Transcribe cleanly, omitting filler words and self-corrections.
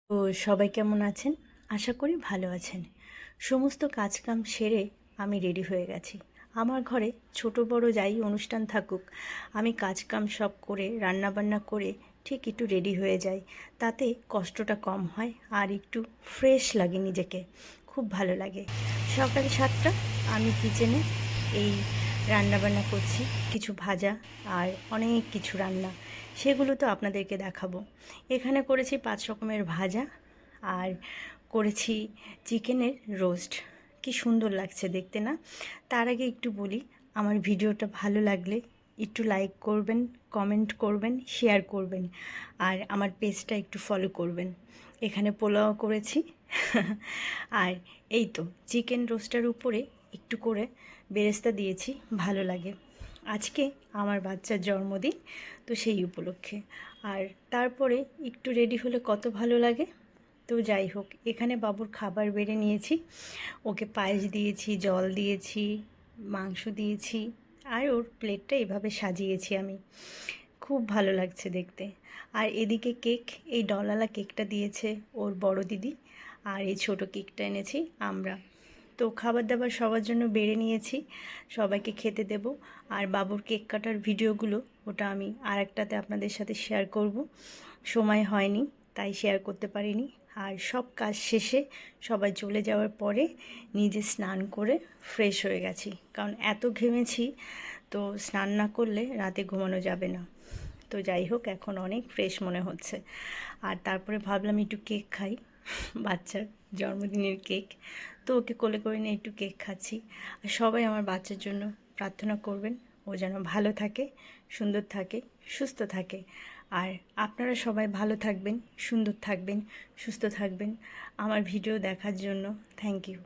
তো সবাই কেমন আছেন? আশা করি ভালো আছেন। সমস্ত কাজকাম সেরে আমি রেডি হয়ে গেছি। আমার ঘরে ছোট বড় যাই অনুষ্ঠান থাকুক, আমি কাজকাম সব করে রান্নাবান্না করে ঠিক একটু রেডি হয়ে যাই। তাতে কষ্টটা কম হয় আর একটু ফ্রেশ লাগে নিজেকে। খুব ভালো লাগে। সকাল 7টা আমি কিচেনে এই রান্নাবান্না করছি, কিছু ভাজা আর অনেক কিছু রান্না। সেগুলো তো আপনাদেরকে দেখাবো। এখানে করেছি 5 রকমের ভাজা আর করেছি চিকেনের রোস্ট। কি সুন্দর লাগছে দেখতে না? তার আগে একটু বলি, আমার ভিডিওটা ভালো লাগলে একটু লাইক করবেন, কমেন্ট করবেন, শেয়ার করবেন আর আমার পেজটা একটু ফলো করবেন। এখানে পোলাও করেছি আর এই তো চিকেন রোস্টার উপরে একটু করে বেরেস্তা দিয়েছি, ভালো লাগে। আজকে আমার বাচ্চার জন্মদিন, তো সেই উপলক্ষে। আর তারপরে একটু রেডি হলে কত ভালো লাগে। তো যাই হোক, এখানে বাবুর খাবার বেড়ে নিয়েছি, ওকে পায়েস দিয়েছি, জল দিয়েছি, মাংস দিয়েছি আর ওর প্লেটটা এভাবে সাজিয়েছি আমি। খুব ভালো লাগছে দেখতে। আর এদিকে কেক, এই ডলালা কেকটা দিয়েছে ওর বড় দিদি আর এই ছোট কেকটা এনেছি আমরা। তো খাবার দাবার সবার জন্য বেড়ে নিয়েছি, সবাইকে খেতে দেব। আর বাবুর কেক কাটার ভিডিওগুলো ওটা আমি আর একটাতে আপনাদের সাথে শেয়ার করব। সময় হয়নি তাই শেয়ার করতে পারিনি। আর সব কাজ শেষে সবাই চলে যাওয়ার পরে নিজে স্নান করে ফ্রেশ হয়ে গেছি, কারণ এত ঘেমেছি, তো স্নান না করলে রাতে ঘুমানো যাবে না। তো যাই হোক, এখন অনেক ফ্রেশ মনে হচ্ছে। আর তারপরে ভাবলাম একটু কেক খাই, বাচ্চার জন্মদিনের কেক। তো ওকে কোলে করে নিয়ে একটু কেক খাচ্ছি। আর সবাই আমার বাচ্চার জন্য প্রার্থনা করবেন, ও যেন ভালো থাকে, সুন্দর থাকে, সুস্থ থাকে। আর আপনারা সবাই ভালো থাকবেন, সুন্দর থাকবেন, সুস্থ থাকবেন। আমার ভিডিও দেখার জন্য থ্যাংক ইউ।